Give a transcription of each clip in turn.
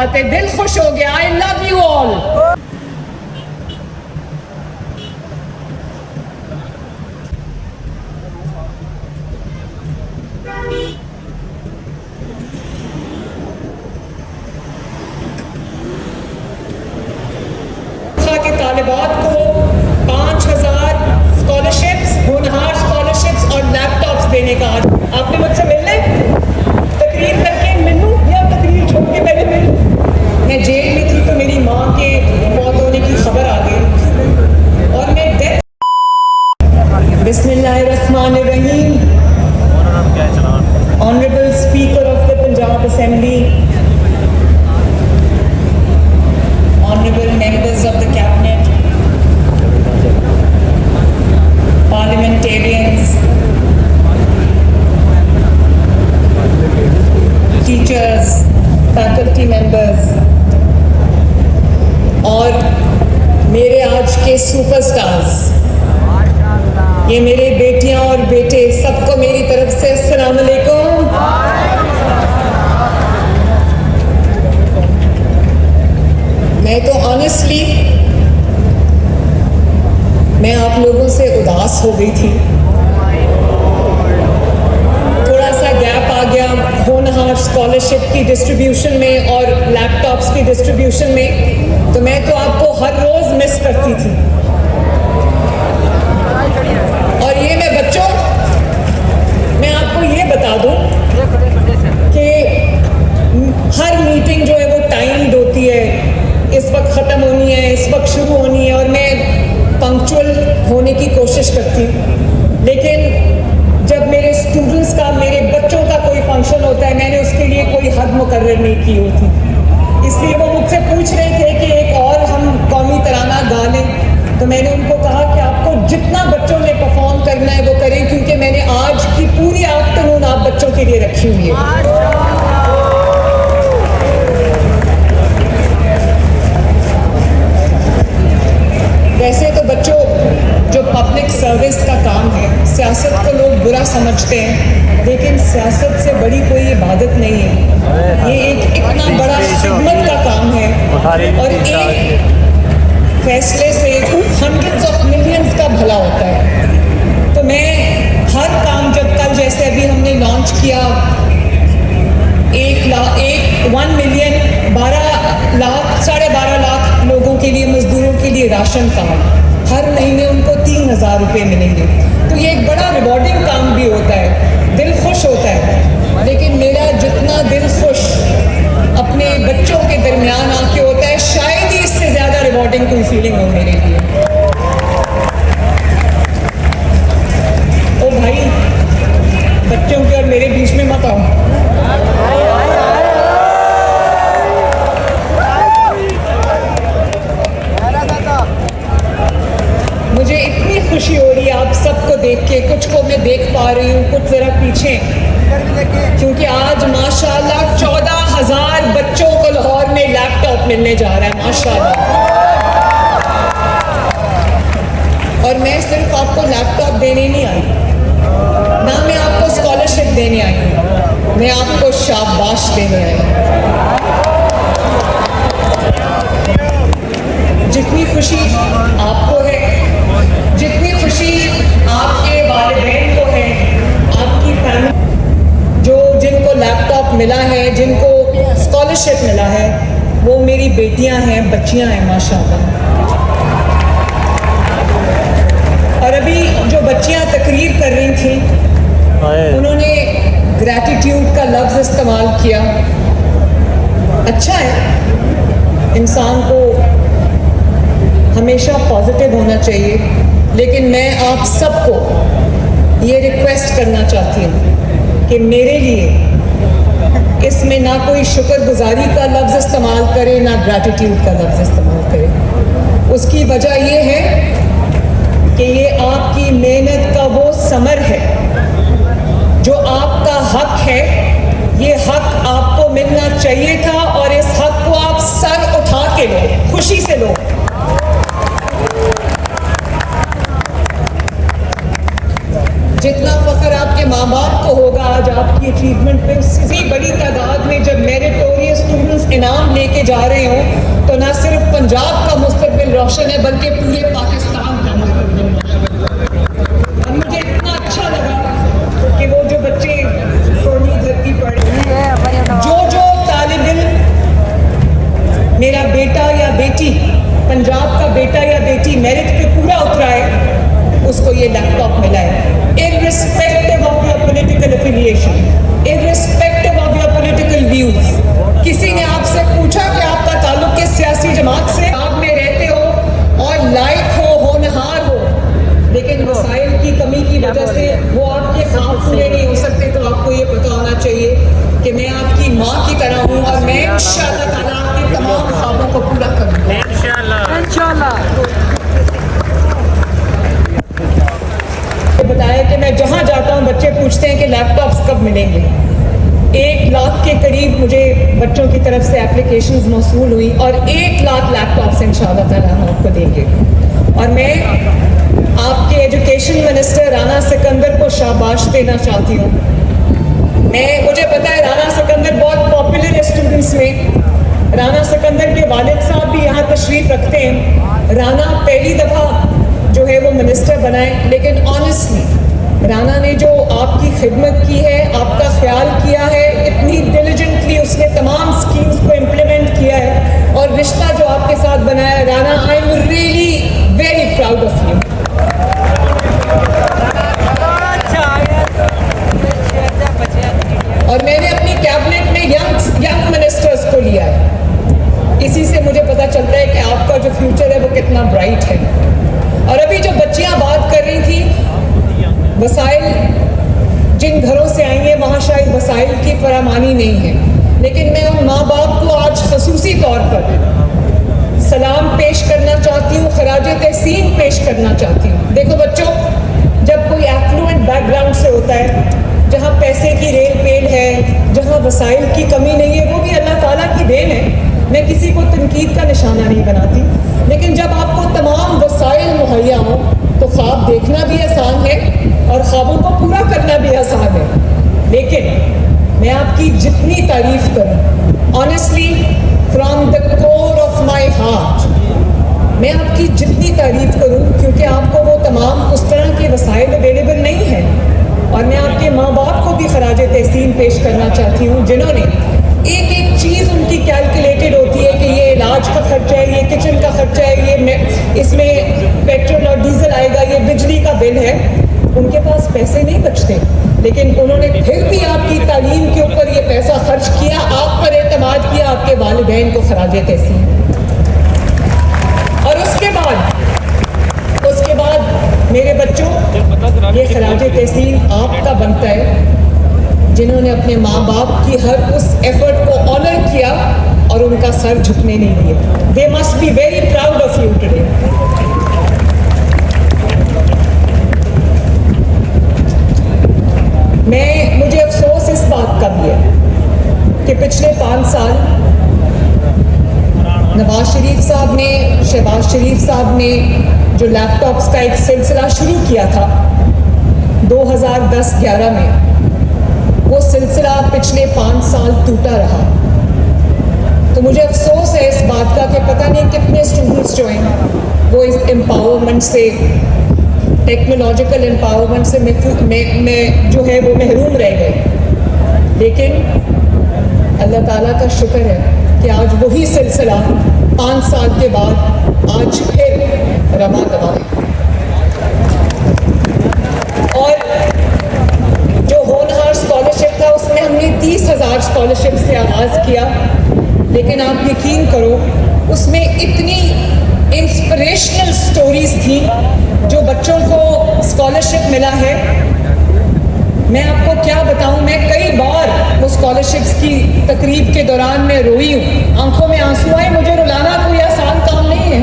बात है, दिल खुश हो गया। I love you all. के तालिबात को 5000 स्कॉलरशिप्स, होनहार स्कॉलरशिप्स और लैपटॉप्स देने का। आपने मुझसे मिलने तकरीर करके मिलूं या तकरीर छोड़ के पहले मिलूं? मैं जेल में थी तो मेरी माँ के मौत होने की खबर आ गई और मैं बिस्मिल्लाहिर्रहमानिर्रहीम। Honourable speaker of the Punjab assembly, honorable members of the cabinet, parliamentarians, teachers, faculty members और मेरे आज के सुपरस्टार्स, ये मेरे बेटियां और बेटे, सबको मेरी तरफ से अस्सलाम वालेकुम। मैं तो ऑनेस्टली मैं आप लोगों से उदास हो गई थी। थोड़ा सा गैप आ गया होनहार स्कॉलरशिप की डिस्ट्रीब्यूशन में और लैपटॉप्स की डिस्ट्रीब्यूशन में, तो मैं तो आपको हर रोज मिस करती थी। और ये मैं बच्चों, मैं आपको ये बता दूं कि हर मीटिंग जो है वो टाइम्ड होती है, इस वक्त ख़त्म होनी है, इस वक्त शुरू होनी है, और मैं पंक्चुअल होने की कोशिश करती हूँ। लेकिन जब मेरे स्टूडेंट्स का, मेरे बच्चों का कोई फंक्शन होता है, मैंने उसके लिए कोई हद मुकर्रर नहीं की होती। इसलिए वो मुझसे पूछ रहे थे कि एक और हम कौमी तराना गा लें, तो मैंने उनको कहा कि आपको जितना बच्चों ने परफॉर्म करना है वो करें, क्योंकि मैंने आज की पूरी आफ्टरनून आप बच्चों के लिए रखी हुई है। वैसे तो बच्चों, जो पब्लिक सर्विस का काम है, सियासत को लोग बुरा समझते हैं, लेकिन सियासत से बड़ी कोई इबादत नहीं है। ये एक इतना बड़ा खिदमत का काम है और एक फैसले से हंड्रेड्स ऑफ मिलियंस का भला होता है। तो मैं हर काम, जब कल जैसे अभी हमने लॉन्च किया 1 मिलियन 12 लाख 12.5 लाख लोगों के लिए, मजदूरों के लिए राशन कार्ड, हर महीने उनको 3000 रुपये मिलेंगे। तो ये एक बड़ा रिवॉर्डिंग काम भी होता है, दिल खुश होता है। लेकिन मेरा जितना दिल खुश अपने बच्चों के दरमियान आके होता है, शायद ही इससे ज़्यादा रिवॉर्डिंग कोई फीलिंग हो मेरे लिए। ओ भाई, बच्चों के और मेरे बीच में मत आओ। मुझे इतनी खुशी हो रही है आप सबको देख के। कुछ को मैं देख पा रही हूँ, कुछ ज़रा पीछे, क्योंकि आज माशाल्लाह 14,000 बच्चों को लाहौर में लैपटॉप मिलने जा रहा है, माशाल्लाह। और मैं सिर्फ आपको लैपटॉप देने नहीं आई, ना मैं आपको स्कॉलरशिप देने आई, मैं आपको शाबाश देने आई। जितनी खुशी आपको है, जितनी खुशी आपके वालिदैन को है, आपकी फैमिली, जिनको लैपटॉप मिला है, जिनको स्कॉलरशिप मिला है, वो मेरी बेटियां हैं, बच्चियां हैं, माशाल्लाह। और अभी जो बच्चियां तकरीर कर रही थी, उन्होंने ग्रैटिट्यूड का लफ्ज़ इस्तेमाल किया। अच्छा है, इंसान को हमेशा पॉजिटिव होना चाहिए, लेकिन मैं आप सबको ये रिक्वेस्ट करना चाहती हूँ कि मेरे लिए इसमें ना कोई शुक्रगुजारी का लफ्ज़ इस्तेमाल करे, ना ग्रैटिट्यूड का लफ्ज़ इस्तेमाल करे। उसकी वजह ये है कि ये आपकी मेहनत का वो समर है, जो आपका हक है। ये हक आपको मिलना चाहिए था और इस हक को आप सर उठा के लो, खुशी से लो। जितना फख्र आपके माँ बाप को होगा आज आपकी अचीवमेंट पे, उससे बड़ी तादाद में जब मेरिटोरियस स्टूडेंट्स इनाम लेके जा रहे हों तो ना सिर्फ पंजाब का मुस्तकबिल रोशन है बल्कि पूरे पाकिस्तान का मुस्तकबिल रोशन। और मुझे इतना अच्छा लगा कि वो जो बच्चे सोनी धरती पढ़े, जो तालिब इल्म मेरा बेटा या बेटी, पंजाब का बेटा या बेटी मेरिट पे पूरा उतरा है, उसको ये लैपटॉप मिला है, irrespective of your political affiliation, irrespective of your political views। किसी ने आपसे पूछा कि आपका ताल्लुक किस सियासी जमात से, आप में रहते हो और लायक हो, होनहार हो, लेकिन वसाइल की कमी की वजह से वो आपके ख्वाब पूरे नहीं हो सकते, तो आपको ये पता होना चाहिए कि मैं आपकी माँ की तरह हूँ और मैं इंशाअल्लाह ताला आपके तमाम ख्वाबों को पूरा करूँगा इंशाअल्लाह। बताया कि मैं जहाँ जाता हूँ बच्चे पूछते हैं कि लैपटॉप्स कब मिलेंगे। 1 लाख के करीब मुझे बच्चों की तरफ से एप्लीकेशंस मौसूल हुई और 1 लाख लैपटॉप्स इंशाअल्लाह ताला हम आपको देंगे। और मैं आपके एजुकेशन मिनिस्टर राना सिकंदर को शाबाश देना चाहती हूँ। मुझे पता है राना सिकंदर बहुत पॉपुलर है स्टूडेंट्स में। राना सिकंदर के वालिद साहब भी यहाँ तशरीफ़ रखते हैं। राना पहली दफ़ा जो है वो मिनिस्टर बनाए, लेकिन ऑनेस्टली राना ने जो आपकी खिदमत की है, आपका ख्याल किया है, इतनी डिलिजेंटली उसने तमाम स्कीम्स को इम्प्लीमेंट किया है और रिश्ता जो आपके साथ बनाया, Rana I am really very proud of you. और मैंने अपनी कैबिनेट में यंग मिनिस्टर्स को लिया है, इसी से मुझे पता चलता है कि आपका जो फ्यूचर है वो कितना ब्राइट है। और अभी जो बच्चियां बात कर रही थी, वसाइल जिन घरों से आई हैं वहाँ शायद वसाइल की फरामानी नहीं है, लेकिन मैं उन माँ बाप को आज खसूसी तौर पर सलाम पेश करना चाहती हूँ, खराजे तहसीन पेश करना चाहती हूँ। देखो बच्चों, जब कोई एफ्लुएंट बैकग्राउंड से होता है, जहाँ पैसे की रेल पेल है, जहाँ वसाइल की कमी नहीं है, वो भी अल्लाह ताला की देन है, मैं किसी को तनकीद का निशाना नहीं बनाती, लेकिन जब आपको तमाम वसाइल मुहैया हो तो ख्वाब देखना भी आसान है और ख्वाबों को पूरा करना भी आसान है। लेकिन मैं आपकी जितनी तारीफ करूं, honestly from the core of my heart, मैं आपकी जितनी तारीफ करूं, क्योंकि आपको वो तमाम उस तरह के वसाइल अवेलेबल नहीं है। और मैं आपके माँ बाप को भी खराज तहसीन पेश करना चाहती हूँ, जिन्होंने एक एक चीज़ उनकी कैलकुलेटेड होती है कि ये इलाज का खर्चा है, ये किचन का खर्चा है, ये इसमें पेट्रोल और डीजल आएगा, ये बिजली का बिल है। उनके पास पैसे नहीं बचते, लेकिन उन्होंने फिर भी आपकी तालीम के ऊपर ये पैसा खर्च किया, आप पर एतमाद किया, आपके वालिदैन को खराज तहसीन। और उसके बाद मेरे बच्चों, ये खराज तहसीन आपका बनता है जिन्होंने अपने माँ बाप की हर उस एफर्ट को ऑनर किया और उनका सर झुकने नहीं दिया। They must be very proud of you today. मुझे अफसोस इस बात का भी है कि पिछले 5 साल नवाज शरीफ साहब ने, शहबाज शरीफ साहब ने जो लैपटॉप्स का एक सिलसिला शुरू किया था 2010-11 में, वो सिलसिला पिछले 5 साल टूटा रहा। तो मुझे अफसोस है इस बात का कि पता नहीं कितने स्टूडेंट्स जो हैं वो इस एम्पावरमेंट से, टेक्नोलॉजिकल एम्पावरमेंट से में जो है वो महरूम रह गए। लेकिन अल्लाह ताला का शुक्र है कि आज वही सिलसिला 5 साल के बाद आज फिर रवा दवा है। और जो होनहार स्कॉलरशिप था उसमें हमने 30,000 स्कॉलरशिप से आगाज़ किया, लेकिन आप यकीन करो उसमें इतनी इंस्पिरेशनल स्टोरीज थी जो बच्चों को स्कॉलरशिप मिला है। मैं आपको क्या बताऊं, मैं कई बार वो स्कॉलरशिप्स की तकरीब के दौरान मैं रोई हूँ, आंखों में आंसू आए। मुझे रुलाना कोई आसान काम नहीं है।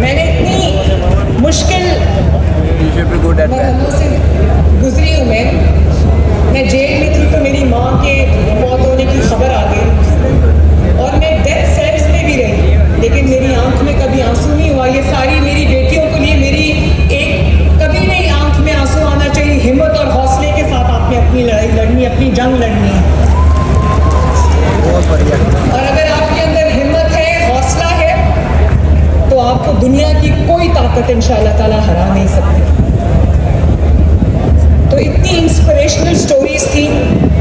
मैंने इतनी मुश्किल मरहलों से गुजरी हूँ। मैं जेल में थी तो मेरी माँ के मौत होने की खबर आ गई और मैं डेथ सेल्स में भी रही, लेकिन मेरी आंख में कभी आंसू नहीं हुआ। ये सारी मेरी बेटियों के लिए मेरी एक ताकत इंशाअल्लाह ताला हरा नहीं सकती। तो इतनी इंस्पिरेशनल स्टोरीज थी।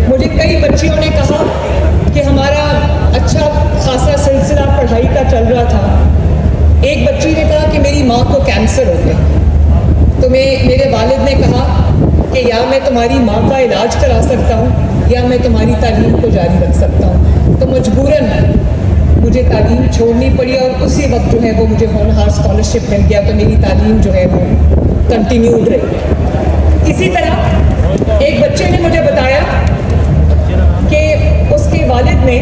मुझे कई बच्चियों ने कहा कि हमारा अच्छा खासा सिलसिला पढ़ाई का चल रहा था। एक बच्ची ने कहा कि मेरी माँ को कैंसर हो गया, तो मेरे वालिद ने कहा कि या मैं तुम्हारी माँ का इलाज करा सकता हूँ या मैं तुम्हारी तालीम को जारी रख सकता हूँ। तो मजबूरन मुझे तालीम छोड़नी पड़ी और उसी वक्त जो है वो मुझे होनहार स्कॉलरशिप मिल गया, तो मेरी तालीम जो है वो कंटिन्यूड रही। इसी तरह एक बच्चे ने मुझे बताया कि उसके वालिद ने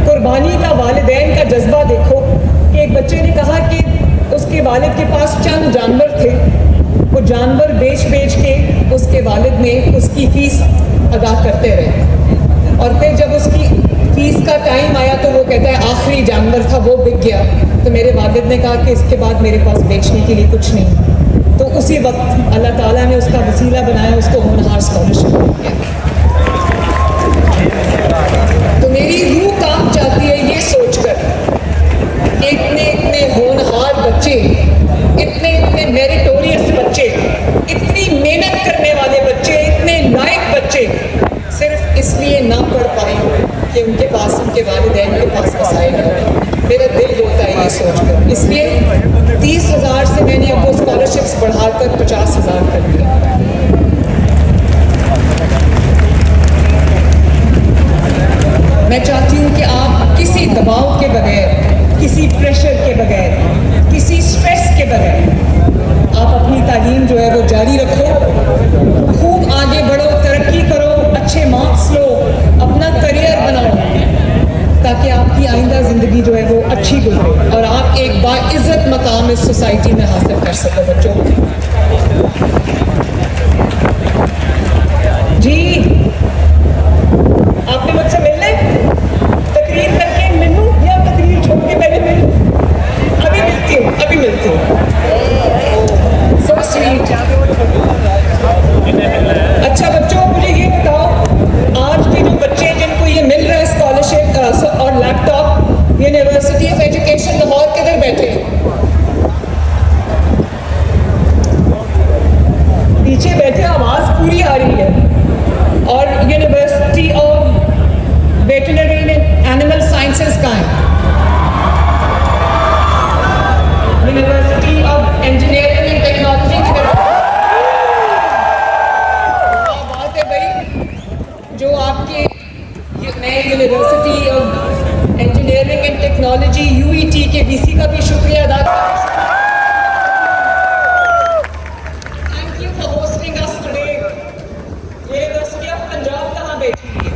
कुर्बानी का, वालिदैन का जज्बा देखो कि एक बच्चे ने कहा कि उसके वालिद के पास चंद जानवर थे, वो जानवर बेच के उसके वालिद ने उसकी फ़ीस अदा करते रहे और फिर जब उसकी फ़ीस का टाइम आया तो वो कहता है आखिरी जानवर था वो बिक गया, तो मेरे वालिद ने कहा कि इसके बाद मेरे पास बेचने के लिए कुछ नहीं। तो उसी वक्त अल्लाह ताला ने उसका वसीला बनाया, उसको होनहार स्कॉलरशिप मिल गया। तो मेरी रूह काम चाहती है ये सोचकर कि इतने होनहार बच्चे, इतने मेरिटोरियस बच्चे, इतनी मेहनत करने वाले बच्चे, इतने लायक बच्चे सिर्फ इसलिए ना पढ़ पाए कि उनके पास, उनके वालिदैन के पास वसाइल है। मेरा दिल होता है ये सोचकर। इसलिए 30,000 से मैंने अब वो स्कॉलरशिप्स बढ़ाकर 50,000 कर दिया। मैं चाहती हूँ कि आप किसी दबाव के बगैर, किसी प्रेशर के बगैर, किसी स्ट्रेस के बगैर आप अपनी तालीम जो है वो जारी रखो, खूब आगे बढ़ो, तरक्की करो, अच्छे मार्क्स लो, अपना करियर बनाओ ताकि आपकी आइंदा ज़िंदगी जो है वो अच्छी गुजरे और आप एक बाइज़्ज़त मकाम इस सोसाइटी में हासिल कर सको। बच्चों जी, आपने मुझसे मिलना है? तकरीर करके मिलूं या तकरीर छोड़ के पहले मिलूं? अभी मिलती हूँ। So sweet। अच्छा बच्चों, मुझे ये बताओ, आज के जो बच्चे जिनको ये मिल रहा है स्कॉलरशिप और laptop, university of education Lahore किधर बैठे हैं? पीछे बैठे, आवाज़ पूरी आ रही है। और university of veterinary and animal sciences कहाँ है? University of engineering and technology किधर? क्या बात है भाई, जो आपके नए university of engineering and technology UET के VC का भी शुक्रिया अदा करता हूं। Thank you for hosting us today. University of Punjab कहाँ बैठी है?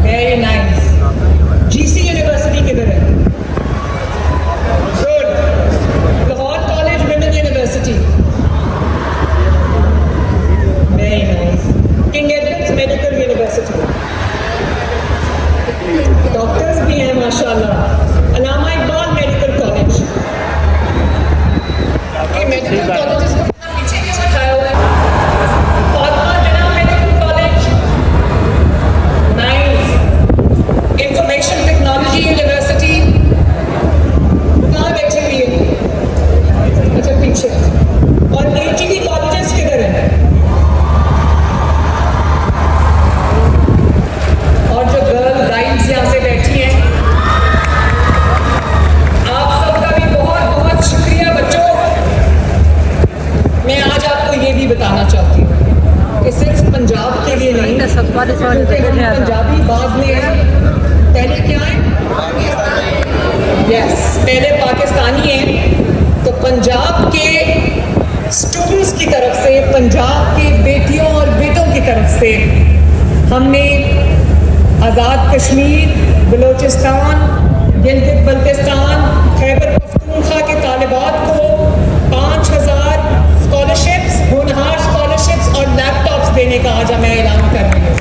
Very nice. GC यूनिवर्सिटी किधर है? Good. Lahore college women university, very nice. King Edward's medical university, doctors भी हैं माशाल्लाह। अल्लामा इकबाल मेडिकल कॉलेज, ये मेडिकल कॉलेजेस को पीछे क्यों उठाया हुआ है? Fatima Jinnah medical college, nice. Information technology university कहाँ बैठी हुई है? अच्छा पीछे। और ATD कॉलेजेस किधर है? और जो गर्ल गाइड्स यहाँ से बैठी हैं, आप सबका भी बहुत बहुत शुक्रिया बच्चों। मैं आज आपको ये भी बताना चाहती हूँ कि सिर्फ पंजाब के लिए नहीं, क्योंकि हम पंजाबी बाद में हैं, पहले क्या है? यस, पहले पाकिस्तानी हैं। तो पंजाब के स्टूडेंट्स की तरफ से, पंजाब के बेटियों और बेटों की तरफ से हमने आज़ाद कश्मीर, बलोचिस्तान, गिलगित बल्तिस्तान, खैबर पख्तूनख्वा के तालिबात को 5,000 स्कॉलरशिप्स, होनहार स्कॉलरशिप्स और लैपटॉप्स देने का आज मैं ऐलान कर रही हूँ।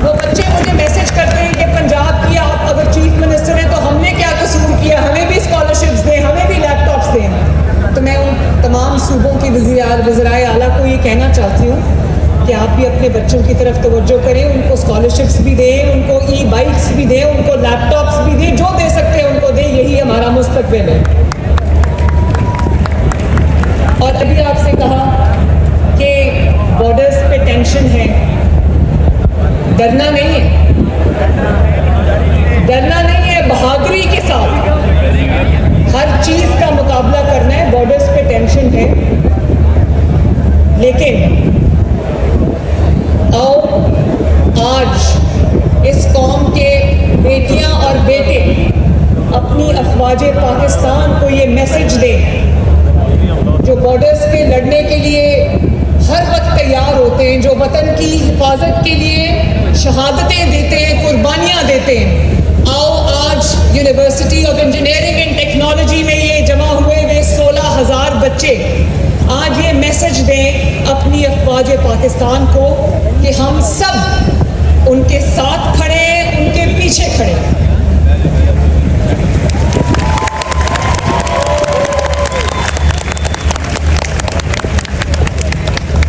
वो बच्चे मुझे मैसेज करते हैं कि पंजाब की आप अगर चीफ मिनिस्टर हैं तो हमने क्या कसूर किया, हमें भी स्कॉलरशिप्स दें, हमें भी लैपटॉप्स दें। तो मैं उन तमाम सूबों के वज़राए आला को ये कहना चाहती हूँ कि आप भी अपने बच्चों की तरफ तवज्जो करें, उनको स्कॉलरशिप्स भी दें, उनको ई बाइक्स भी दें, उनको लैपटॉप्स भी दें, जो दे सकते हैं उनको दें, यही हमारा मुस्तकबिल है। और अभी आपसे कहा कि बॉर्डर्स पे टेंशन है, डरना नहीं है, डरना नहीं है, बहादुरी के साथ हर चीज़ का मुकाबला करना है। बॉर्डर्स पे टेंशन है, लेकिन आओ आज इस कौम के बेटियां और बेटे अपनी अफवाज पाकिस्तान को ये मैसेज दें, जो बॉर्डर्स पे लड़ने के लिए हर वक्त तैयार होते हैं, जो वतन की हिफाजत के लिए शहादतें देते हैं, कुर्बानियाँ देते हैं। आओ आज university of engineering and technology में ये जमा हुए वे 16,000 बच्चे आज ये मैसेज दें अपनी अफवाज पाकिस्तान को कि हम सब उनके साथ खड़े हैं, उनके पीछे खड़े हैं।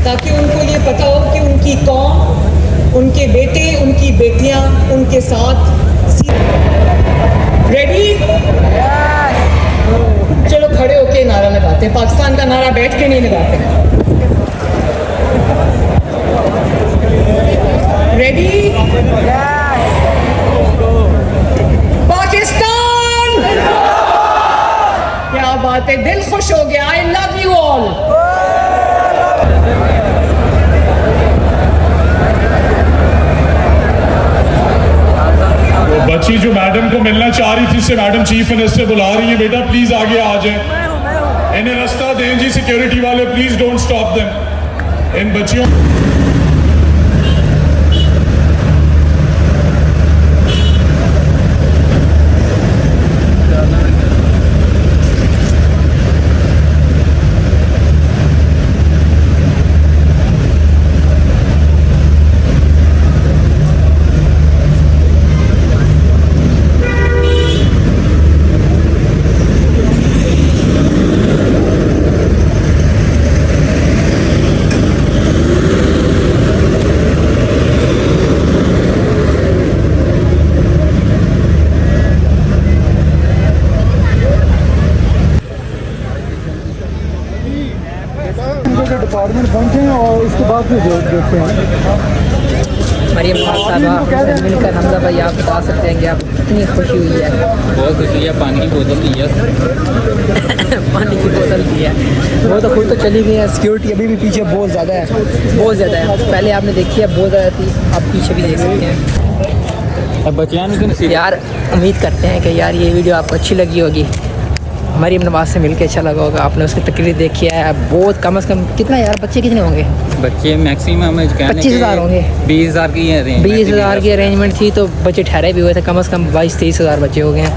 ताकि उनको ये पता हो कि उनकी कौम, उनके बेटे, उनकी बेटियां उनके साथ। रेडी? चलो खड़े होके नारा लगाते हैं। पाकिस्तान का नारा बैठ के नहीं लगाते। रेडी? पाकिस्तान! क्या बात है, दिल खुश हो गया। I love you all. बच्ची जो मैडम को मिलना चाह रही थी, से मैडम चीफ मिनिस्टर बुला रही है। बेटा प्लीज आगे आ जाए, इन्हें रास्ता दें जी। सिक्योरिटी वाले प्लीज डोंट स्टॉप देम। इन बच्चियों डिपार्टमेंट पहुंचे हैं और उसके बाद फिर देखते हैं। मरियम साहबा से मिलकर हमजा भाई आप बता सकते हैं कि आप कितनी खुशी हुई है? बहुत खुशी हुई है। पानी की बोतल दी है पानी की बोतल दी है। वो तो खुद तो चली गई है। सिक्योरिटी अभी भी पीछे बहुत ज़्यादा है, बहुत ज़्यादा है। पहले आपने देखी है बहुत ज़्यादा थी, आप पीछे भी देख सकते हैं। अब बच्चियां यार उम्मीद करते हैं कि यार ये वीडियो आपको अच्छी लगी होगी। मरियम नवाज से मिलकर अच्छा लगा होगा। आपने उसकी तकरीर देखी है, बहुत कम से कम कितना यार बच्चे कितने होंगे? बच्चे मैक्सिमम 25,000 होंगे। 20,000 की 20,000 की अरेंजमेंट थी, तो बच्चे ठहरे भी हुए थे। कम से कम 22-23,000 बच्चे हो गए हैं।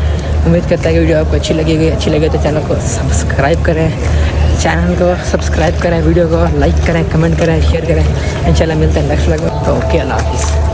उम्मीद करता है कि वीडियो आपको अच्छी लगेगी। अच्छी लगे तो चैनल को सब्सक्राइब करें, वीडियो को लाइक करें, कमेंट करें, शेयर करें। इंशाल्लाह मिलते हैं नेक्स्ट व्लॉग में। तो ओके, अल्लाह हाफिज़।